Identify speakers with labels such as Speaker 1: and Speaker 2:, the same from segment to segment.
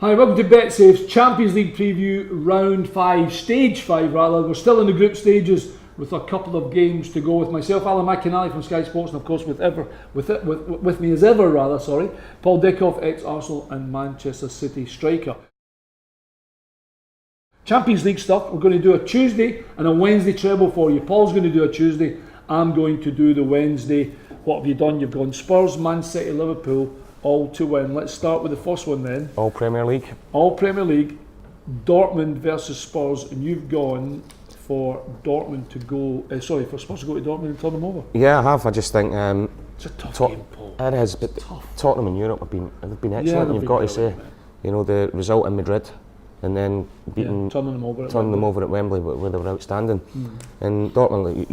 Speaker 1: Hi, welcome to BetSafe's Champions League preview, round 5, stage 5 rather. We're still in the group stages with a couple of games to go with myself, Alan McInally from Sky Sports, and of course with me as ever, Paul Dickov, ex-Arsenal and Manchester City striker. Champions League stuff, we're going to do a Tuesday and a Wednesday treble for you. Paul's going to do a Tuesday, I'm going to do the Wednesday. What have you done? You've gone Spurs, Man City, Liverpool, all to win. Let's start with the first one then.
Speaker 2: All Premier League.
Speaker 1: All Premier League, Dortmund versus Spurs, and you've gone for Dortmund to go, for Spurs to go to Dortmund and turn them over.
Speaker 2: Yeah, I have. I just think
Speaker 1: it's a tough game, Paul.
Speaker 2: It is, but Tottenham in Europe have been excellent. Yeah, you've got to say, the result in Madrid, and then beating
Speaker 1: turning them over
Speaker 2: at Wembley, where they were outstanding. And Dortmund,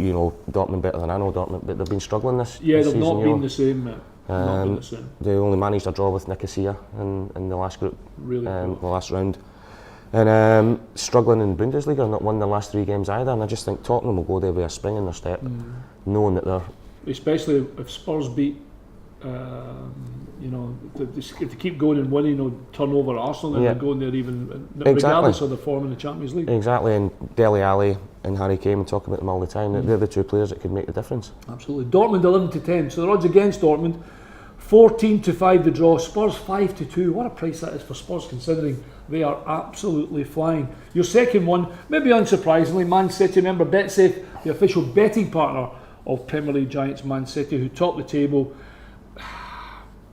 Speaker 2: Dortmund better than I know Dortmund, but they've been struggling this.
Speaker 1: Yeah,
Speaker 2: this
Speaker 1: they've
Speaker 2: season,
Speaker 1: not been the same, mate.
Speaker 2: They only managed a draw with Nicosia in the last group,
Speaker 1: really
Speaker 2: the last round. And struggling in Bundesliga, not won the last 3 games either. And I just think Tottenham will go there with a spring in their step, knowing that they're...
Speaker 1: Especially if Spurs beat, if they keep going and winning, turn over Arsenal, and they're going there even, regardless of the form in the Champions League.
Speaker 2: Exactly, and Dele Alli and Harry Kane, we talk about them all the time. They're the 2 players that could make the difference.
Speaker 1: Absolutely. Dortmund 11-10, so the odds against Dortmund, 14-5 the draw, Spurs 5-2. What a price that is for Spurs, considering they are absolutely flying. Your second one, maybe unsurprisingly, Man City. Remember, BetSafe, the official betting partner of Premier League giants Man City, who top the table.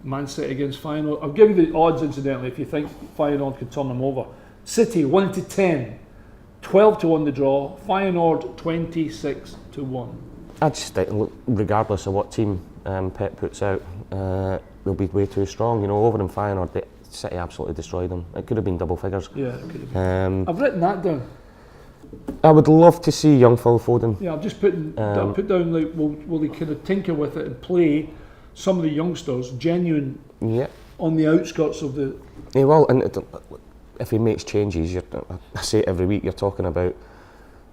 Speaker 1: Man City against Feyenoord. I'll give you the odds incidentally if you think Feyenoord could turn them over. City 1-10, 12-1 the draw. Feyenoord 26-1.
Speaker 2: I just think, look, regardless of what team Pep puts out, they'll be way too strong. Over in Feyenoord, City absolutely destroyed them. It could have been double figures.
Speaker 1: Yeah, it could have been. I've written that down.
Speaker 2: I would love to see young Phil Foden.
Speaker 1: Yeah, I've just put down like, will he kind of tinker with it and play some of the youngsters, genuine, on the outskirts of the...
Speaker 2: Yeah, well, and if he makes changes, I say it every week, you're talking about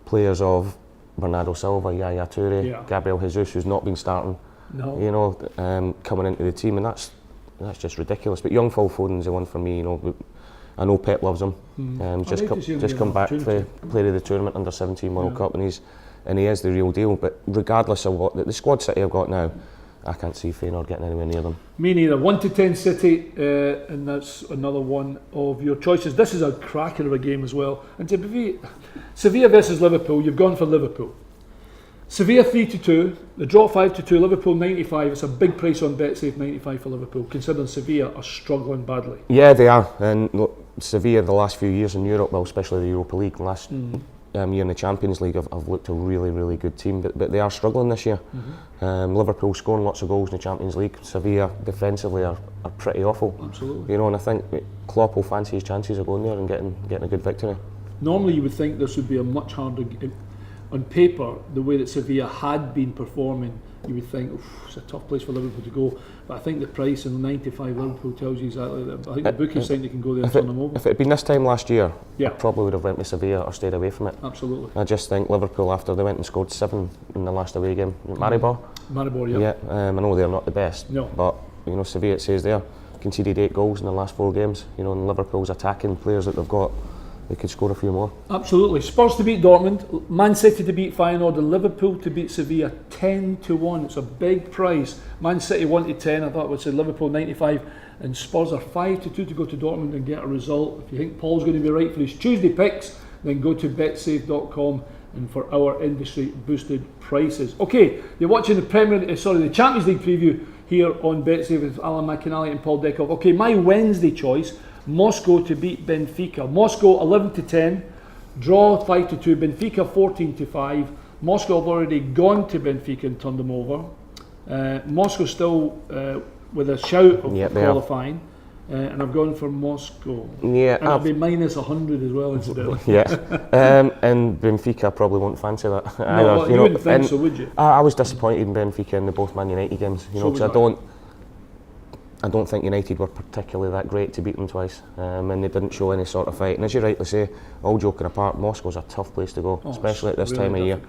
Speaker 2: players of Bernardo Silva, Yaya Toure, Gabriel Jesus, who's not been starting, coming into the team, and that's just ridiculous. But young Phil Foden's the one for me. I know Pep loves him. Just come back for player of the tournament under 17 World Cup, and he is the real deal. But regardless of what the squad City have got now, I can't see Feyenoord getting anywhere near them.
Speaker 1: Me neither. 1-10 City, and that's another one of your choices. This is a cracker of a game as well. And to be Sevilla versus Liverpool, you've gone for Liverpool. Sevilla 3-2, the draw 5-2, Liverpool 95. It's a big price on BetSafe, 95 for Liverpool, considering Sevilla are struggling badly.
Speaker 2: Yeah, they are. And look, Sevilla the last few years in Europe, well, especially the Europa League, last year in the Champions League, have looked a really, really good team, but they are struggling this year. Liverpool scoring lots of goals in the Champions League. Sevilla defensively are pretty awful.
Speaker 1: Absolutely.
Speaker 2: And I think Klopp will fancy his chances of going there and getting a good victory.
Speaker 1: Normally you would think this would be a much harder game. On paper, the way that Sevilla had been performing, you would think, it's a tough place for Liverpool to go. But I think the price in 95 Liverpool tells you exactly that. I think the bookies think they can go there and turn them over.
Speaker 2: If it had been this time last year, I probably would have went with Sevilla or stayed away from it.
Speaker 1: Absolutely.
Speaker 2: I just think Liverpool, after they went and scored 7 in the last away game, Maribor, I know they're not the best, but Sevilla, it says there, conceded 8 goals in the last 4 games. And Liverpool's attacking players that they've got, they could score a few more.
Speaker 1: Absolutely. Spurs to beat Dortmund, Man City to beat Feyenoord, and Liverpool to beat Sevilla 10-1. It's a big price. Man City 1-10. I thought we'd say Liverpool 95, and Spurs are 5-2 to go to Dortmund and get a result. If you think Paul's going to be right for his Tuesday picks, then go to betsafe.com and for our industry boosted prices. Okay, you're watching the Champions League preview here on BetSafe with Alan McInally and Paul Dickov. Okay, my Wednesday choice, Moscow to beat Benfica. Moscow 11-10, draw 5-2, Benfica 14-5. Moscow have already gone to Benfica and turned them over. Moscow still with a shout of qualifying, and I've gone for Moscow.
Speaker 2: Yeah,
Speaker 1: and it'll be minus 100 as well, incidentally.
Speaker 2: And Benfica probably won't fancy that.
Speaker 1: No, you wouldn't think so, would you?
Speaker 2: I was disappointed in Benfica in the both Man United games, because I don't think United were particularly that great to beat them twice, and they didn't show any sort of fight. And as you rightly say, all joking apart, Moscow's a tough place to go, especially at this really time of year.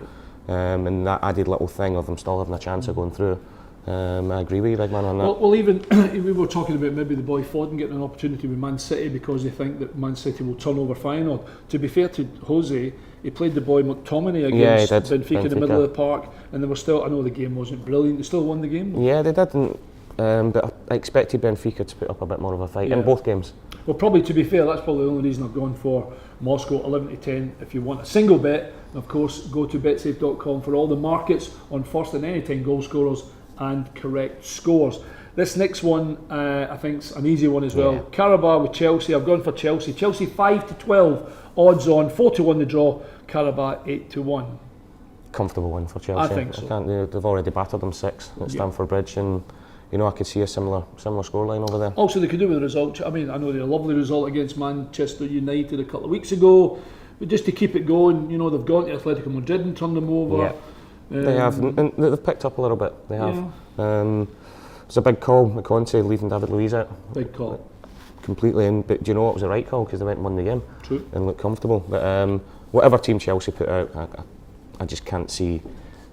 Speaker 2: And that added little thing of them still having a chance of going through I agree with you, big man, on that.
Speaker 1: Well, even we were talking about maybe the boy Foden getting an opportunity with Man City because they think that Man City will turn over Feyenoord. To be fair to Jose, he played the boy McTominay against Benfica in the middle of the park, and they were still, I know the game wasn't brilliant, they still won the game.
Speaker 2: Yeah, they didn't, but I expected Benfica to put up a bit more of a fight in both games.
Speaker 1: Well, probably, to be fair, that's probably the only reason I've gone for Moscow 11 to 10. If you want a single bet, of course, go to betsafe.com for all the markets on first and anytime goal scorers and correct scores. This next one, I think, is an easy one as well. Carabao with Chelsea. I've gone for Chelsea. Chelsea 5 to 12 odds on, 4 to 1 the draw. Carabao 8 to 1.
Speaker 2: Comfortable win for Chelsea.
Speaker 1: I think so.
Speaker 2: They've already battered them 6 at Stamford Bridge, and you know, I could see a similar scoreline over there.
Speaker 1: Also, they could do with the result. I mean, I know they had a lovely result against Manchester United a couple of weeks ago, but just to keep it going, you know, they've gone to Atletico Madrid and turned them over.
Speaker 2: They have, and they've picked up a little bit. They have. It's a big call, McConaughey leaving David Luiz out.
Speaker 1: Big call.
Speaker 2: Completely, but do you know what, it was the right call because they went and won the game.
Speaker 1: True.
Speaker 2: And looked comfortable. But whatever team Chelsea put out, I just can't see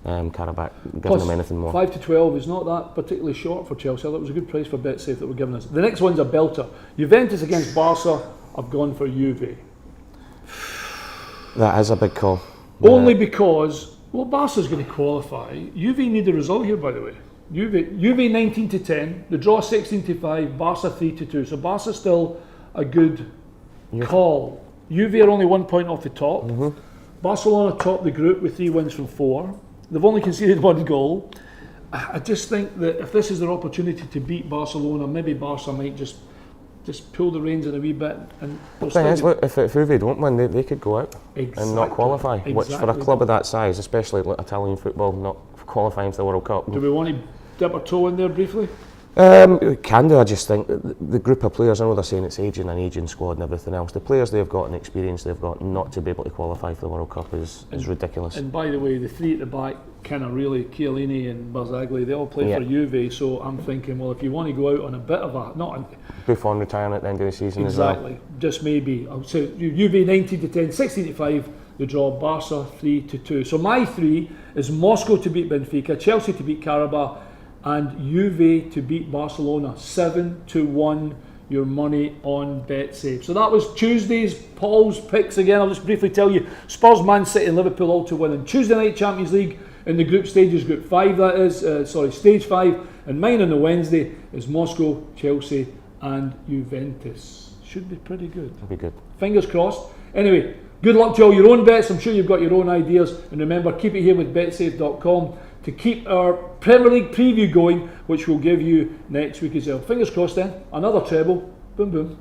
Speaker 2: Carabao giving them anything more.
Speaker 1: 5 to 12 is not that particularly short for Chelsea. That was a good price for BetSafe that we're giving us. The next one's a belter. Juventus against Barca. I've gone for Juve.
Speaker 2: That is a big call.
Speaker 1: Only because, well, Barca's going to qualify. Juve need the result here, by the way. Juve 19 to 10, the draw 16 to 5, Barca 3 to 2. So Barca's still a good call. Juve are only 1 point off the top. Barcelona top the group with 3 wins from 4. They've only conceded 1 goal. I just think that if this is their opportunity to beat Barcelona, maybe Barca might just pull the reins in a wee bit. And
Speaker 2: the thing is, if Juve don't win, they could go out and not qualify. Which for a club of that size, especially like Italian football, not qualifying for the World Cup.
Speaker 1: Do we want to dip our toe in there briefly?
Speaker 2: We can do. I just think the group of players, I know they're saying it's an aging squad and everything else. The players they've got and experience they've got, not to be able to qualify for the World Cup is ridiculous.
Speaker 1: And by the way, the 3 at the back, kind of really, Chiellini and Barzagli, they all play for Juve. So I'm thinking, well, if you want to go out on a bit of a
Speaker 2: Buffon retiring at the end of the season
Speaker 1: exactly,
Speaker 2: as well.
Speaker 1: Just maybe. I would say Juve 19 to 10, 16 to 5. The draw, Barca 3 to 2. So my 3 is Moscow to beat Benfica, Chelsea to beat Carabao, and Juve to beat Barcelona. 7 to 1 your money on BetSafe. So that was Tuesday's Paul's picks again. I'll just briefly tell you, Spurs, Man City and Liverpool all to win. And Tuesday night Champins League in the group stages, group 5 that is, stage 5. And mine on the Wednesday is Moscow, Chelsea and Juventus. Should be pretty good.
Speaker 2: It'll be good. Fingers
Speaker 1: crossed. Anyway, good luck to all your own bets. I'm sure you've got your own ideas. And remember, keep it here with betsafe.com to keep our Premier League preview going, which we'll give you next week as well. Fingers crossed then, another treble. Boom, boom.